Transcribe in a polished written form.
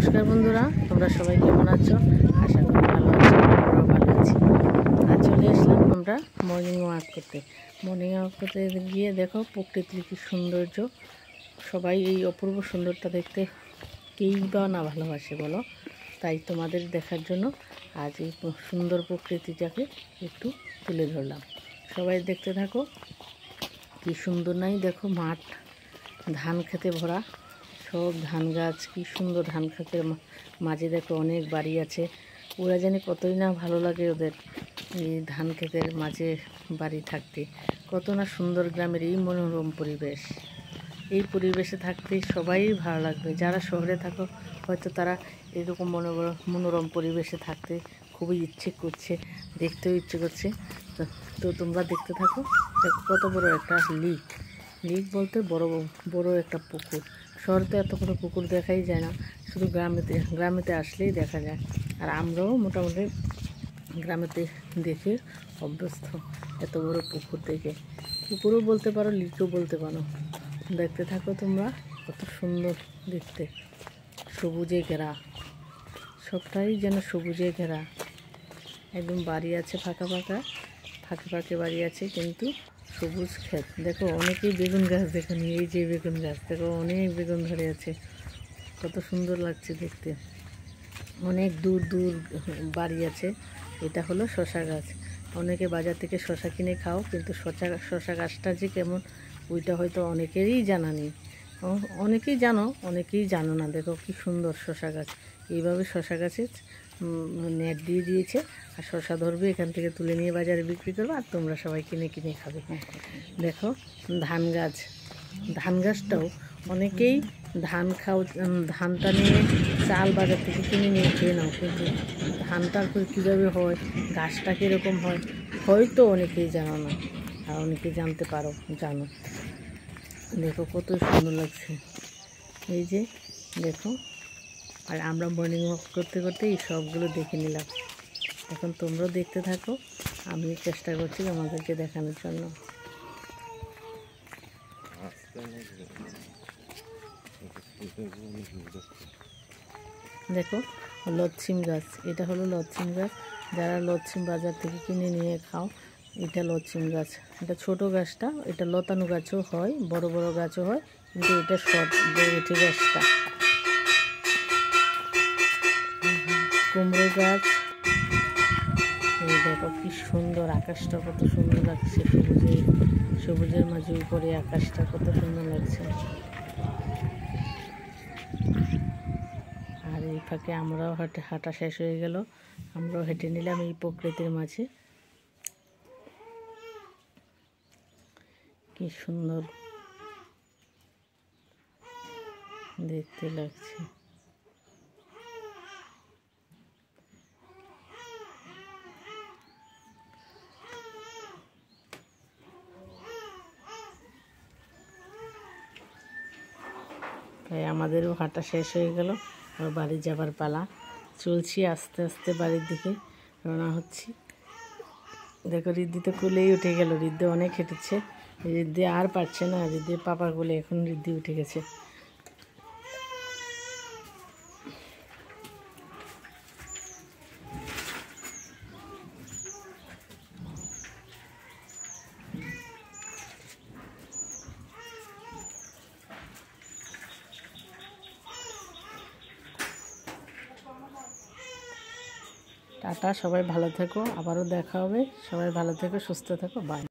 নমস্কার বন্ধুরা, তোমরা সবাই কেমন আছো? আশা করি ভালো আছো। আমরাও ভালো আছি। আর চলে আসলাম আমরা মর্নিং ওয়াক করতে গিয়ে দেখো প্রকৃতির কি সৌন্দর্য। সবাই এই অপূর্ব সুন্দরটা দেখতে কেই বা না ভালোবাসে বলো। তাই তোমাদের দেখার জন্য আজ এই সুন্দর প্রকৃতিটাকে একটু তুলে ধরলাম। সবাই দেখতে থাকো। কি সুন্দর নাই দেখো, মাঠ ধান খেতে ভরা, সব ধান গাছ, কি সুন্দর ধান খেতের মাঝে দেখো অনেক বাড়ি আছে। ওরা জানি কতই না ভালো লাগে ওদের এই ধান খেতের মাঝে বাড়ি থাকতে। কত না সুন্দর গ্রামের এই মনোরম পরিবেশ। এই পরিবেশে থাকতে সবাই ভালো লাগবে। যারা শহরে থাকো হয়তো তারা এরকম মনোরম পরিবেশে থাকতে খুবই ইচ্ছে করছে, দেখতেও ইচ্ছে করছে। তো তোমরা দেখতে থাকো। কত বড় একটা লিক বলতে বড় একটা পুকুর। শহরে তো এত বড় পুকুর দেখাই যায় না, শুধু গ্রামেতে আসলেই দেখা যায়। আর আমরাও মোটামুটি গ্রামেতে দেখে অভ্যস্ত। এত বড় পুকুর দেখে, পুকুরও বলতে পারো, লিকও বলতে পারো। দেখতে থাকো তোমরা, কত সুন্দর দেখতে। সবুজে ঘেরা, সবটাই যেন সবুজে ঘেরা। একদম বাড়ি আছে ফাঁকে বাড়ি আছে, কিন্তু সবুজ ক্ষেত। দেখো অনেকেই বেগুন গাছ দেখো, এই যে বেগুন গাছ দেখো, অনেক বেগুন ধরে আছে। কত সুন্দর লাগছে দেখতে। অনেক দূর বাড়ি আছে। এটা হলো শশা গাছ। অনেকে বাজার থেকে শশা কিনে খাও, কিন্তু শশা গাছটা যে কেমন ওইটা হয়তো অনেকেরই জানা নেই। অনেকেই জানো না। দেখো কি সুন্দর শশা গাছ। এইভাবে শশা গাছে নেট দিয়ে দিয়েছে, আর শশা ধরবে, এখান থেকে তুলে নিয়ে বাজারে বিক্রি করবে, আর তোমরা সবাই কিনে খাবে। দেখো ধান গাছটাও অনেকেই ধানটা নিয়ে চাল বাজার থেকে কিনে নিয়ে খেয়ে নাও, কিন্তু ধানটা কীভাবে হয়, গাছটা কীরকম হয়, হয়তো অনেকেই জানো না, আর অনেকেই জানতে পারো, জানো। দেখো কত সুন্দর লাগছে। এই যে দেখো, আর আমরা মর্নিং ওয়াক করতে এই সবগুলো দেখে নিলাম। এখন তোমরাও দেখতে থাকো, আমি চেষ্টা করছি আমাদেরকে দেখানোর জন্য। দেখো লচ্ছিম গাছ, এটা হলো লচ্ছিম গাছ। যারা লচ্ছিম বাজার থেকে কিনে নিয়ে খাও, এটা লচ্ছিম গাছ। এটা ছোট গাছটা, এটা লতানো গাছও হয়, বড় গাছও হয়, কিন্তু এটা বড় গাছটা। কুমড়ো গাছ, এই দেখো কি সুন্দর, আকাশটা কত সুন্দর লাগছে, সবুজের মাঝে উপরে আকাশটা কত সুন্দর লাগছে। আর এই ফাঁকে আমরাও হাঁটা শেষ হয়ে গেল, আমরাও হেঁটে নিলাম এই প্রকৃতির মাঝে। কি সুন্দর দেখতে লাগছে। তাই আমাদেরও হাঁটা শেষ হয়ে গেল, আর বাড়ি যাবার পালা। চলছি আস্তে আস্তে বাড়ির দিকে রওনা হচ্ছি। দেখো রিদ্ধি তো কোলেই উঠে গেল। রিদ্ধি অনেক হেঁটেছে, রিদ্ধি আর পারছে না, রিদ্ধির পাপার কোলে এখন রিদ্ধি উঠে গেছে। টাটা, সবাই ভালো থেকো, আবারও দেখা হবে। সবাই ভালো থেকো, সুস্থ থেকো, বাই।